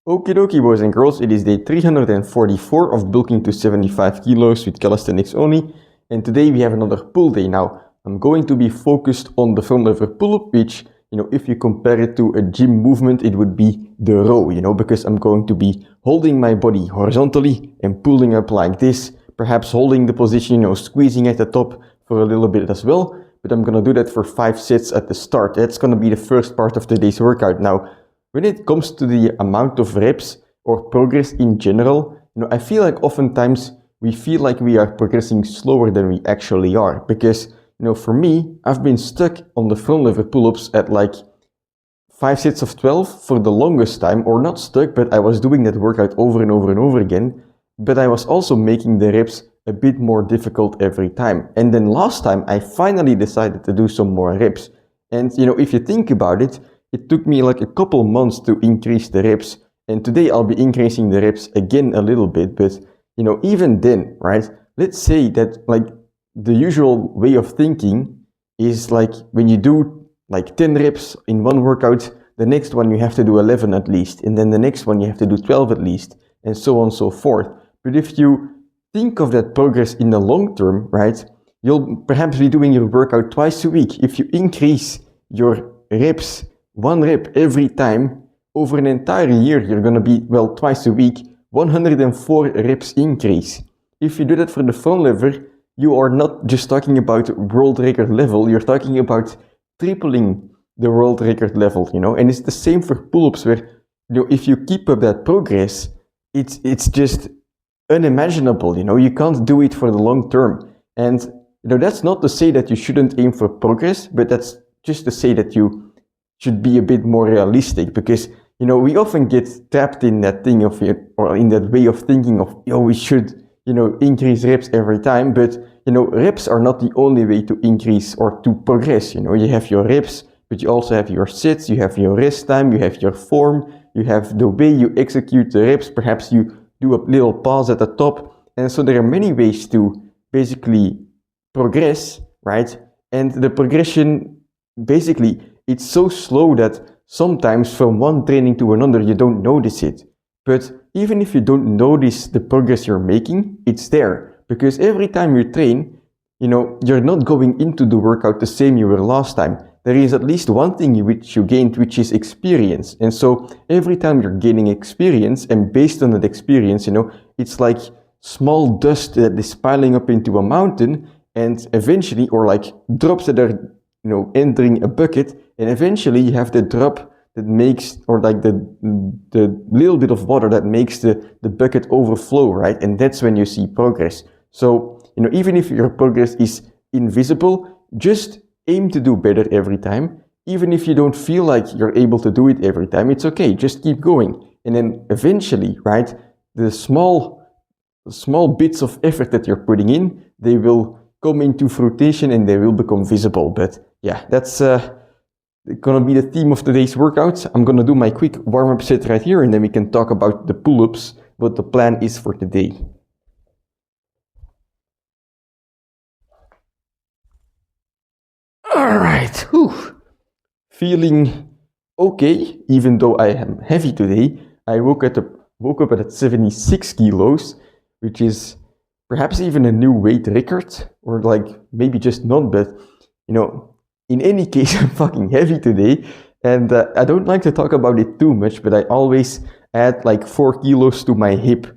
Okie dokie, boys and girls, it is day 344 of bulking to 75 kilos with calisthenics only, and today we have another pull day. Now, I'm going to be focused on the front lever pull-up, which, if you compare it to a gym movement, it would be the row, because I'm going to be holding my body horizontally and pulling up like this, perhaps holding the position, squeezing at the top for a little bit as well, but I'm gonna do that for 5 sets at the start. That's gonna be the first part of today's workout. Now, when it comes to the amount of reps or progress in general, I feel like oftentimes we feel like we are progressing slower than we actually are. Because, for me, I've been stuck on the front lever pull-ups at like 5 sets of 12 for the longest time, or not stuck, but I was doing that workout over and over and over again. But I was also making the reps a bit more difficult every time. And then last time, I finally decided to do some more reps. And, if you think about it, it took me like a couple months to increase the reps, and today I'll be increasing the reps again a little bit, but even then, right? Let's say that like the usual way of thinking is like when you do like 10 reps in one workout, the next one you have to do 11 at least, and then the next one you have to do 12 at least, and so on and so forth. But if you think of that progress in the long term, right, you'll perhaps be doing your workout twice a week. If you increase your reps 1 rep every time, over an entire year, you're going to be, twice a week, 104 reps increase. If you do that for the front lever, you are not just talking about world record level, you're talking about tripling the world record level, and it's the same for pull-ups where, if you keep up that progress, it's just unimaginable, you can't do it for the long term. And, that's not to say that you shouldn't aim for progress, but that's just to say that you should be a bit more realistic, because we often get trapped in that thing of or in that way of thinking of we should increase reps every time, but reps are not the only way to increase or to progress. You have your reps, but you also have your sets, you have your rest time, you have your form, you have the way you execute the reps, perhaps you do a little pause at the top, and so there are many ways to basically progress, right? And the progression basically, it's so slow that sometimes from one training to another, you don't notice it. But even if you don't notice the progress you're making, it's there. Because every time you train, you're not going into the workout the same you were last time. There is at least one thing which you gained, which is experience. And so every time you're gaining experience, and based on that experience, it's like small dust that is piling up into a mountain, and eventually, or like drops that are entering a bucket, and eventually you have the drop that makes, or like the little bit of water that makes the bucket overflow, right? And that's when you see progress. So, even if your progress is invisible, just aim to do better every time. Even if you don't feel like you're able to do it every time, it's okay, just keep going. And then eventually, right, the small bits of effort that you're putting in, they will come into fruition and they will become visible. But yeah, that's gonna be the theme of today's workouts. I'm gonna do my quick warm-up set right here, and then we can talk about the pull-ups, what the plan is for today. Alright, feeling okay, even though I am heavy today. I woke up at 76 kilos, which is perhaps even a new weight record, or like maybe just not, but in any case, I'm fucking heavy today, and I don't like to talk about it too much, but I always add like 4 kilos to my hip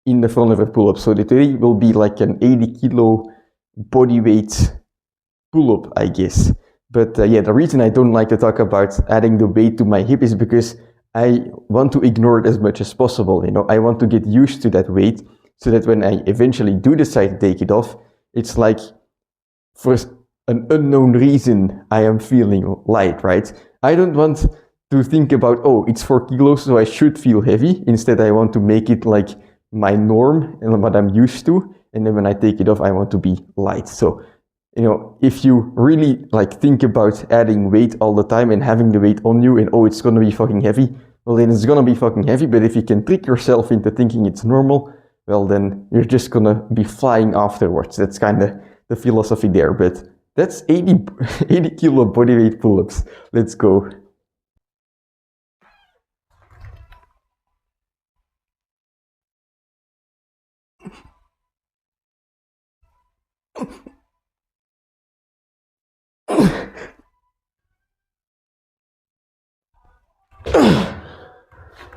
in the front lever pull-up. So today will be like an 80 kilo body weight pull-up, I guess. But the reason I don't like to talk about adding the weight to my hip is because I want to ignore it as much as possible. I want to get used to that weight, so that when I eventually do decide to take it off, it's like for an unknown reason I am feeling light, right? I don't want to think about, it's 4 kilos, so I should feel heavy. Instead, I want to make it like my norm and what I'm used to. And then when I take it off, I want to be light. So, if you really like think about adding weight all the time and having the weight on you and, it's going to be fucking heavy, well, then it's going to be fucking heavy. But if you can trick yourself into thinking it's normal, well, then you're just going to be flying afterwards. That's kind of the philosophy there. But that's 80 kilo bodyweight pull-ups. Let's go.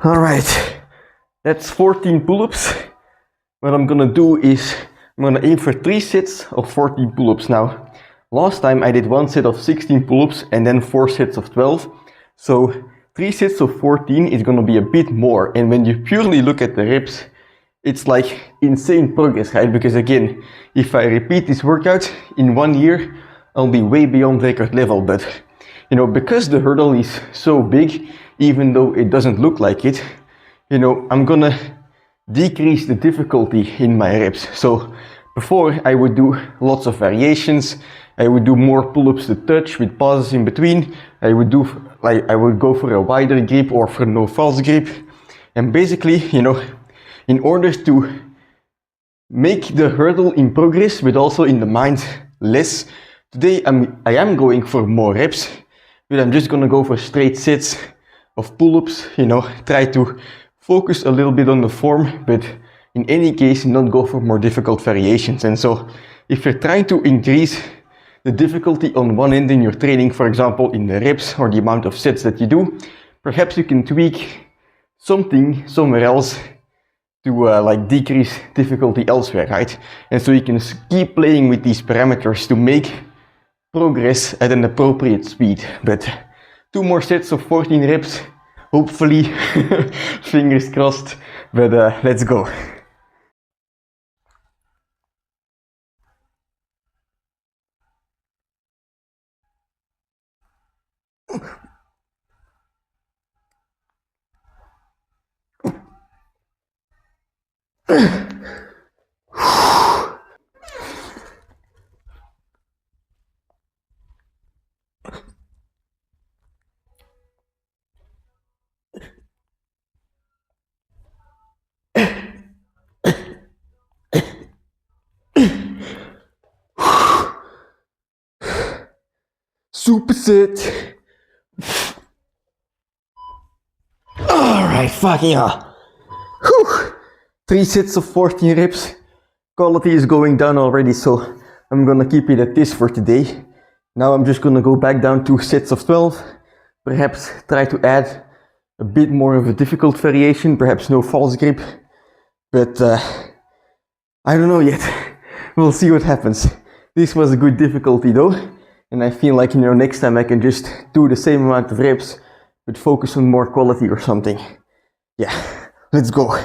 Alright, that's 14 pull-ups. What I'm gonna do is I'm gonna aim for 3 sets of 14 pull-ups now. Last time I did 1 set of 16 pull-ups and then 4 sets of 12. So 3 sets of 14 is gonna be a bit more, and when you purely look at the reps, it's like insane progress, right? Because again, if I repeat this workout in 1 year, I'll be way beyond record level. But you know, because the hurdle is so big, even though it doesn't look like it, you know, I'm gonna decrease the difficulty in my reps. So before I would do lots of variations, I would do more pull-ups to touch with pauses in between. I would go for a wider grip or for no false grip. And basically, you know, in order to make the hurdle in progress but also in the mind less, today I am going for more reps, but I'm just gonna go for straight sets of pull-ups, you know, try to focus a little bit on the form, but in any case not go for more difficult variations. And so if you're trying to increase the difficulty on one end in your training, for example in the reps or the amount of sets that you do, perhaps you can tweak something somewhere else to like decrease difficulty elsewhere, right? And so you can keep playing with these parameters to make progress at an appropriate speed. But 2 more sets of 14 reps, hopefully, fingers crossed, but let's go. Superset. Alright, fucking hell. Whew. 3 sets of 14 reps. Quality is going down already, so I'm gonna keep it at this for today. Now I'm just gonna go back down to sets of 12. Perhaps try to add a bit more of a difficult variation, perhaps no false grip. But I don't know yet. We'll see what happens. This was a good difficulty though. And I feel like, you know, next time I can just do the same amount of reps, but focus on more quality or something. Yeah, let's go.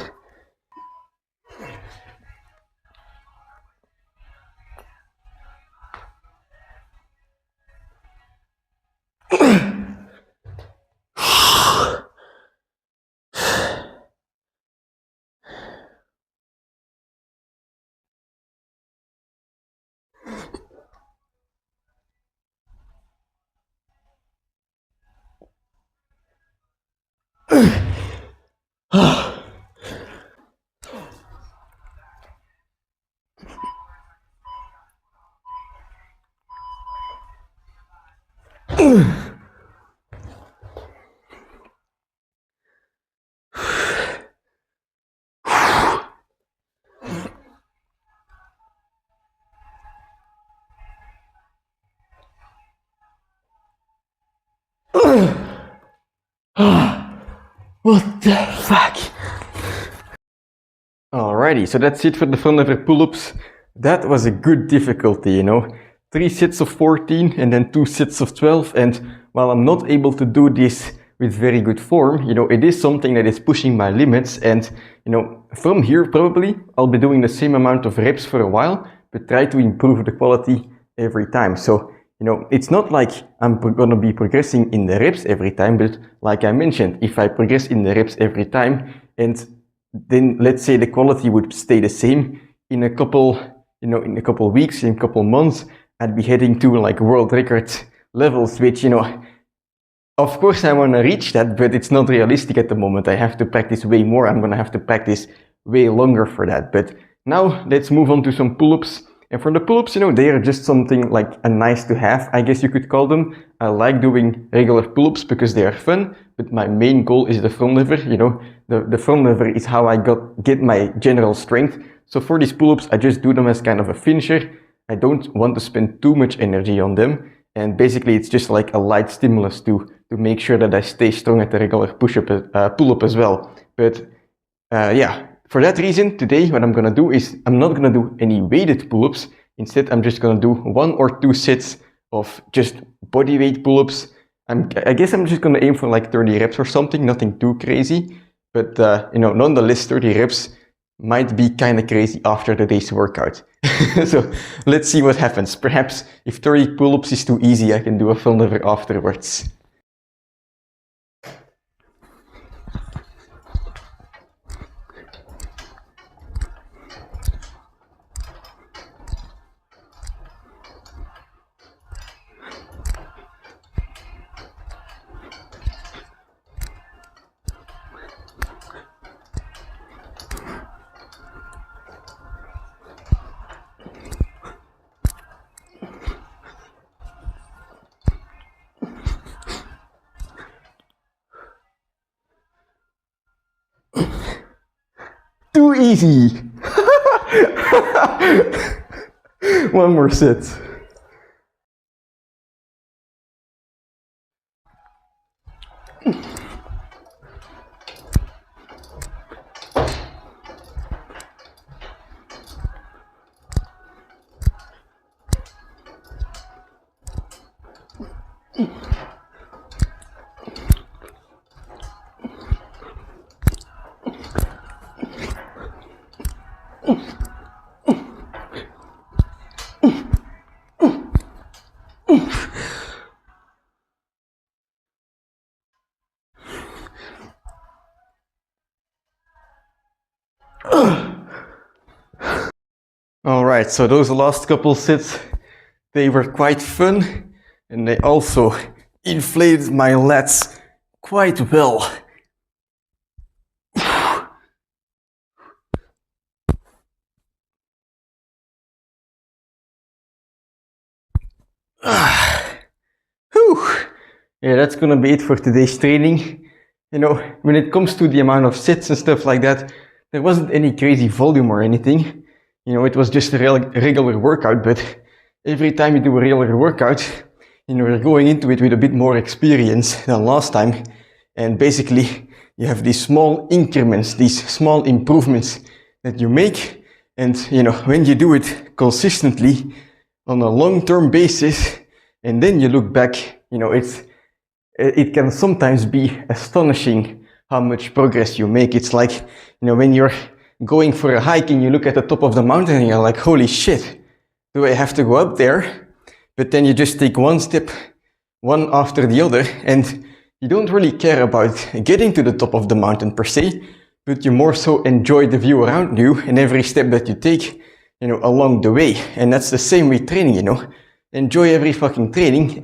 What the fuck? Alrighty, so that's it for the front lever pull-ups. That was a good difficulty, you know. 3 sets of 14 and then 2 sets of 12. And while I'm not able to do this with very good form, you know, it is something that is pushing my limits. And, you know, from here probably I'll be doing the same amount of reps for a while, but try to improve the quality every time. So, you know, it's not like I'm gonna be progressing in the reps every time, but like I mentioned, if I progress in the reps every time, and then let's say the quality would stay the same in a couple weeks, in a couple months, I'd be heading to like world record levels, which, you know, of course I want to reach that, but it's not realistic at the moment. I have to practice way more. I'm gonna have to practice way longer for that. But now let's move on to some pull-ups. And for the pull-ups, you know, they are just something like a nice to have, I guess you could call them. I like doing regular pull-ups because they are fun, but my main goal is the front lever. You know, the front lever is how I get my general strength. So for these pull-ups, I just do them as kind of a finisher. I don't want to spend too much energy on them. And basically it's just like a light stimulus to make sure that I stay strong at the regular pull-up as well. But yeah, for that reason, today what I'm gonna do is I'm not gonna do any weighted pull-ups. Instead, I'm just gonna do 1 or 2 sets of just body weight pull-ups. I guess I'm just gonna aim for like 30 reps or something, nothing too crazy. But nonetheless, 30 reps might be kind of crazy after the day's workout. So let's see what happens. Perhaps if 30 pull-ups is too easy, I can do a frontlever afterwards. Too easy! One more set. Alright, so those last couple sets, they were quite fun, and they also inflated my lats quite well. Yeah, that's gonna be it for today's training. You know, when it comes to the amount of sets and stuff like that, there wasn't any crazy volume or anything. You know, it was just a regular workout, but every time you do a regular workout, you know, you're going into it with a bit more experience than last time. And basically, you have these small increments, these small improvements that you make. And, you know, when you do it consistently on a long-term basis, and then you look back, you know, it can sometimes be astonishing how much progress you make. It's like, you know, when you're going for a hike and you look at the top of the mountain and you're like, holy shit, do I have to go up there? But then you just take one step, one after the other, and you don't really care about getting to the top of the mountain per se, but you more so enjoy the view around you and every step that you take, you know, along the way. And that's the same with training, you know. Enjoy every fucking training,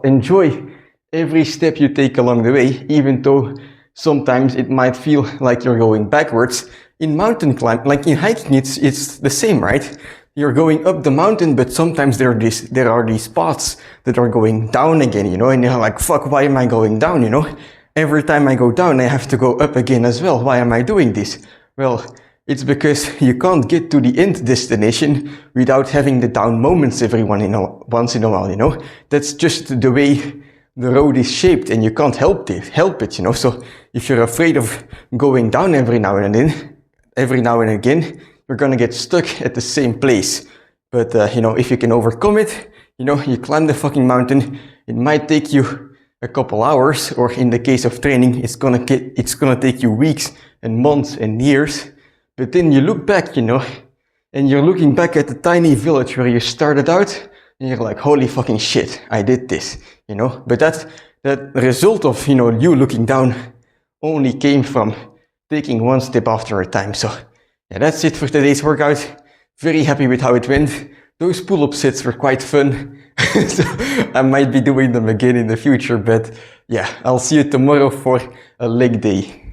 enjoy every step you take along the way, even though sometimes it might feel like you're going backwards. In mountain climb, like in hiking, it's the same, right? You're going up the mountain, but sometimes there are these spots that are going down again, you know, and you're like, fuck, why am I going down, you know? Every time I go down, I have to go up again as well. Why am I doing this? Well, it's because you can't get to the end destination without having the down moments once in a while, you know? That's just the way the road is shaped, and you can't help it, you know? So if you're afraid of going down every now and again, you're gonna get stuck at the same place. But, you know, if you can overcome it, you know, you climb the fucking mountain, it might take you a couple hours, or in the case of training, it's gonna take you weeks and months and years. But then you look back, you know, and you're looking back at the tiny village where you started out, and you're like, holy fucking shit, I did this, you know? But that result of, you know, you looking down only came from taking one step after a time. So yeah, that's it for today's workout. Very happy with how it went. Those pull-up sets were quite fun. So I might be doing them again in the future, but yeah, I'll see you tomorrow for a leg day.